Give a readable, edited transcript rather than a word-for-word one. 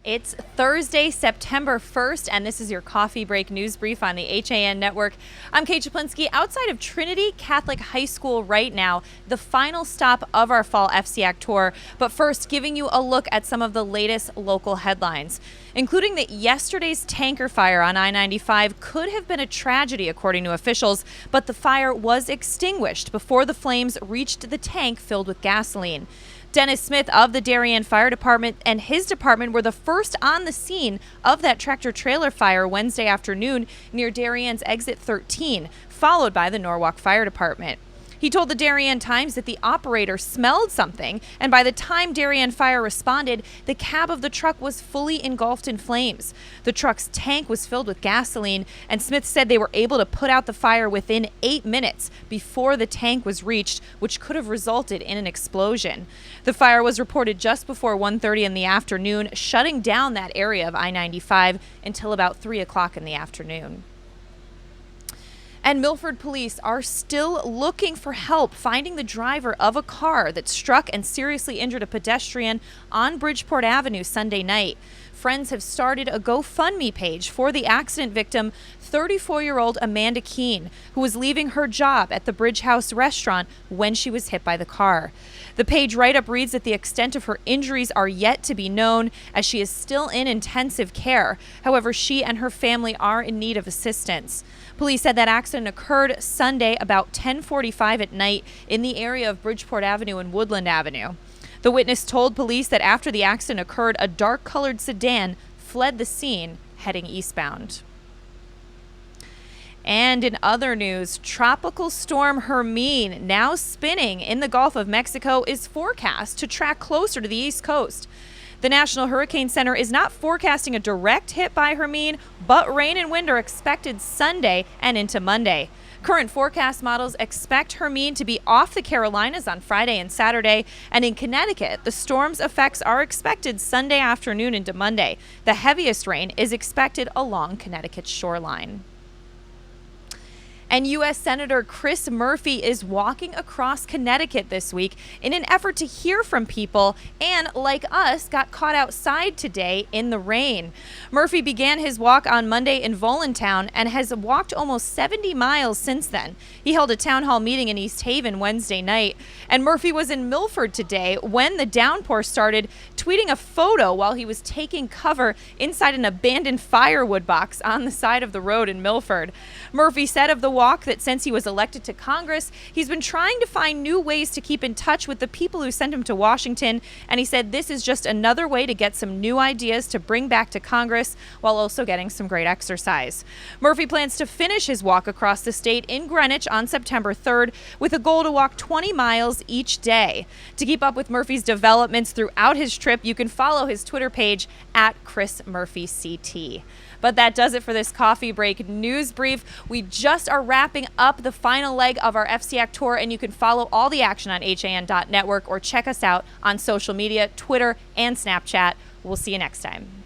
It's Thursday, September 1st, and this is your coffee break news brief on the HAN network. I'm Kate Chaplinsky outside of Trinity Catholic High School right now, the final stop of our fall FCAC tour. But first, giving you a look at some of the latest local headlines, including that yesterday's tanker fire on I-95 could have been a tragedy, according to officials, but the fire was extinguished before the flames reached the tank filled with gasoline. Dennis Smith of the Darien Fire Department and his department were the first on the scene of that tractor-trailer fire Wednesday afternoon near Darien's Exit 13, followed by the Norwalk Fire Department. He told the Darien Times that the operator smelled something, and by the time Darien Fire responded, the cab of the truck was fully engulfed in flames. The truck's tank was filled with gasoline, and Smith said they were able to put out the fire within 8 minutes before the tank was reached, which could have resulted in an explosion. The fire was reported just before 1:30 in the afternoon, shutting down that area of I-95 until about 3 o'clock in the afternoon. And Milford police are still looking for help finding the driver of a car that struck and seriously injured a pedestrian on Bridgeport Avenue Sunday night. Friends have started a GoFundMe page for the accident victim, 34-year-old Amanda Keene, who was leaving her job at the Bridge House restaurant when she was hit by the car. The page write-up reads that the extent of her injuries are yet to be known, as she is still in intensive care. However, she and her family are in need of assistance. Police said that accident occurred Sunday about 10:45 at night in the area of Bridgeport Avenue and Woodland Avenue. The witness told police that after the accident occurred, a dark-colored sedan fled the scene heading eastbound. And in other news, Tropical Storm Hermine, now spinning in the Gulf of Mexico, is forecast to track closer to the East Coast. The National Hurricane Center is not forecasting a direct hit by Hermine, but rain and wind are expected Sunday and into Monday. Current forecast models expect Hermine to be off the Carolinas on Friday and Saturday, and in Connecticut, the storm's effects are expected Sunday afternoon into Monday. The heaviest rain is expected along Connecticut's shoreline. And U.S. Senator Chris Murphy is walking across Connecticut this week in an effort to hear from people and, like us, got caught outside today in the rain. Murphy began his walk on Monday in Volantown and has walked almost 70 miles since then. He held a town hall meeting in East Haven Wednesday night, and Murphy was in Milford today when the downpour started, tweeting a photo while he was taking cover inside an abandoned firewood box on the side of the road in Milford. Murphy said of the walk that since he was elected to Congress, he's been trying to find new ways to keep in touch with the people who sent him to Washington, and he said this is just another way to get some new ideas to bring back to Congress while also getting some great exercise. Murphy plans to finish his walk across the state in Greenwich on September 3rd with a goal to walk 20 miles each day. To keep up with Murphy's developments throughout his trip, you can follow his Twitter page at ChrisMurphyCT. But that does it for this coffee break news brief. We just are wrapping up the final leg of our FCAC tour, and you can follow all the action on HAN.network or check us out on social media, Twitter and Snapchat. We'll see you next time.